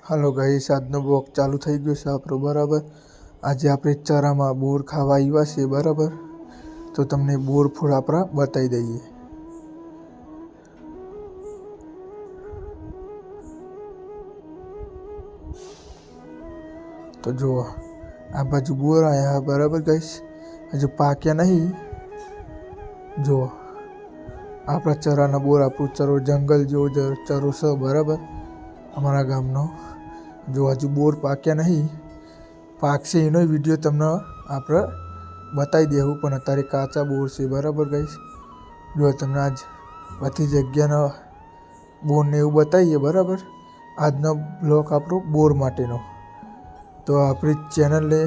હાલો guys, આજનો blog ચાલુ થઈ ગયો છે આપણો બરાબર। આજે આપણે ચારામાં બોર ખાવા આવ્યા છીએ બરાબર। તો તમને બોર ફૂડ આપણા બતાવી દઈએ। તો જુઓ, આ બાજુ બોર આવ્યા બરાબર ગાઈસ, હજુ પાક્યા નહીં। જુઓ, આપણા ચરાના બોર, આપણું ચરો જંગલ જેવો ચરો છે બરાબર અમારા ગામનો। જો હજુ બોર પાક્યા નહીં, પાકશે એનો વિડીયો તમને આપણે બતાવી દેવું, પણ અત્યારે કાચા બોર છે બરાબર ગાઈસ। જો તમને આજ બધી જગ્યાના બોરને એવું બતાવીએ બરાબર। આજનો બ્લોગ આપણો બોર માટેનો। તો આપણી ચેનલને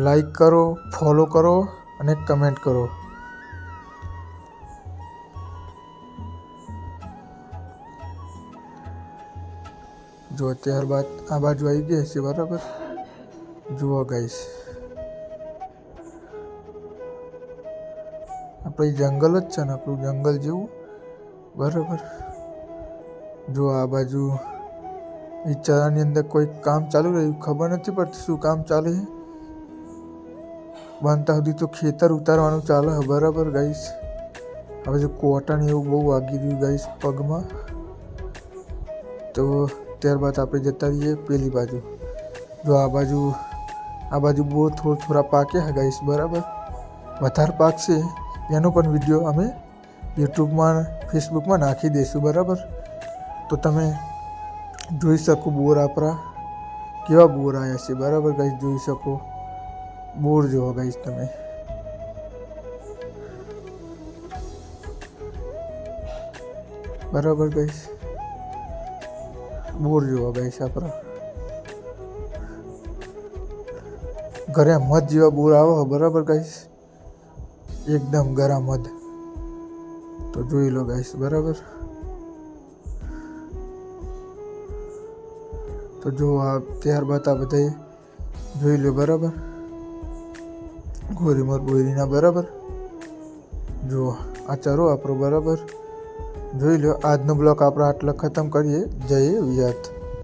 લાઈક કરો, ફોલો કરો અને કમેન્ટ કરો। જો ત્યારબાદ આ બાજુ આવી ગયા છે બરાબર। જુઓ ગાઈસ, આપણે જંગલ જ છે ને, આપણું જંગલ જેવું બરાબર। જો આ બાજુ એ ચરાની અંદર કોઈ કામ ચાલુ રહ્યું, ખબર નથી પડતી શું કામ ચાલે છે। બનતા સુધી તો ખેતર ઉતારવાનું ચાલે છે બરાબર ગાઈસ। હવે જો કોટન એવું બહુ વાગી રહ્યું ગાઈસ પગમાં। તો ત્યારબાદ આપણે જતા રહીએ પેલી બાજુ। જો આ બાજુ બહુ થોડા પાક્યા છે ગાઈસ બરાબર। વધારે પાકશે એનો પણ વિડીયો અમે યુટ્યુબમાં, ફેસબુકમાં નાખી દઈશું બરાબર। તો તમે જોઈ શકો બોર આપણા કેવા બોર આવ્યા છે બરાબર ગાઈસ। જોઈ શકો બોર જુઓ ગાઈસ તમે, બરાબર ગાઈસ। બોર જુઓ ગાઈસ આપણા, ઘરે મધ જેવા બોર આવો બરાબર ગાઈસ, એકદમ ગરમ મધ। તો જોઈ લો ગાઈસ બરાબર। તો જો આ ત્યારબાદ આ બધા જોઈ લો બરાબર, ગોરીમર બોરીના બરાબર। જુઓ આ ચરો આપણો બરાબર, જોઈ લો। આજનો બ્લોગ આપણે આટલો ખતમ કરીએ। જય વિયાત।